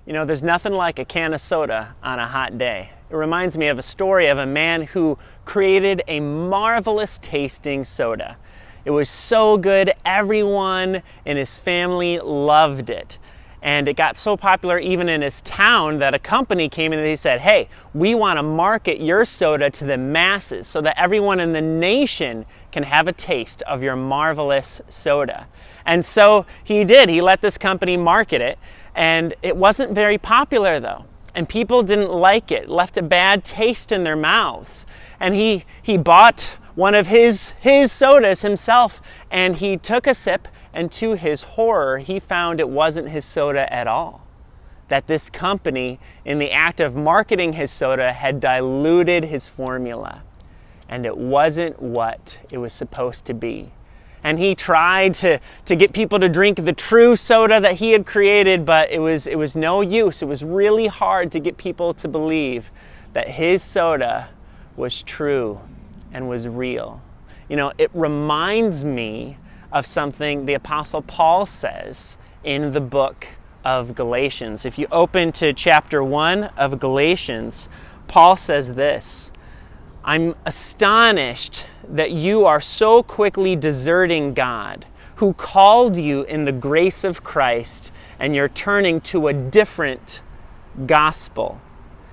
You know, there's nothing like a can of soda on a hot day. It reminds me of a story of a man who created a marvelous tasting soda. It was so good, everyone in his family loved it. And it got so popular even in his town that a company came in and they said, hey, we want to market your soda to the masses so that everyone in the nation can have a taste of your marvelous soda. And so he did. He let this company market it. And it wasn't very popular though. And people didn't like it. It left a bad taste in their mouths. And he bought one of his sodas himself, and he took a sip, and to his horror, he found it wasn't his soda at all. That this company, in the act of marketing his soda, had diluted his formula. And it wasn't what it was supposed to be. And he tried to get people to drink the true soda that he had created, but it was no use. It was really hard to get people to believe that his soda was true and was real. You know, it reminds me of something the Apostle Paul says in the book of Galatians. If you open to chapter 1 of Galatians, Paul says this: I'm astonished that you are so quickly deserting God, who called you in the grace of Christ, and you're turning to a different gospel.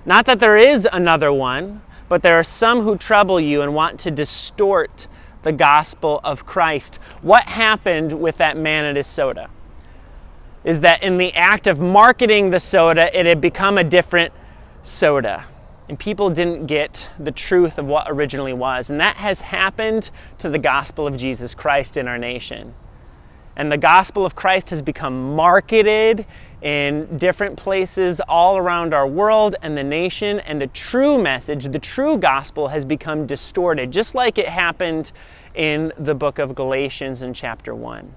Not that there is another one, but there are some who trouble you and want to distort the gospel of Christ. What happened with that man and his soda is that in the act of marketing the soda, it had become a different soda. And people didn't get the truth of what originally was. And that has happened to the gospel of Jesus Christ in our nation. And the gospel of Christ has become marketed in different places all around our world and the nation. And the true message, the true gospel, has become distorted, just like it happened in the book of Galatians in chapter 1.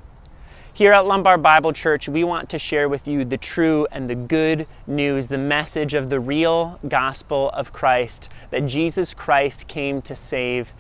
Here at Lombard Bible Church, we want to share with you the true and the good news, the message of the real gospel of Christ, that Jesus Christ came to save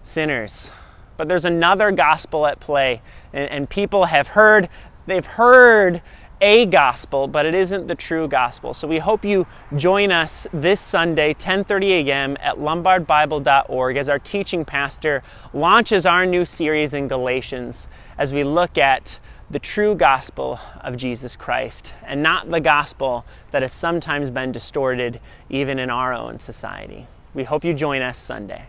sinners. But there's another gospel at play, and people have heard, they've heard a gospel, but it isn't the true gospel. So we hope you join us this Sunday, 10:30 a.m. at lombardbible.org as our teaching pastor launches our new series in Galatians as we look at the true gospel of Jesus Christ and not the gospel that has sometimes been distorted even in our own society. We hope you join us Sunday.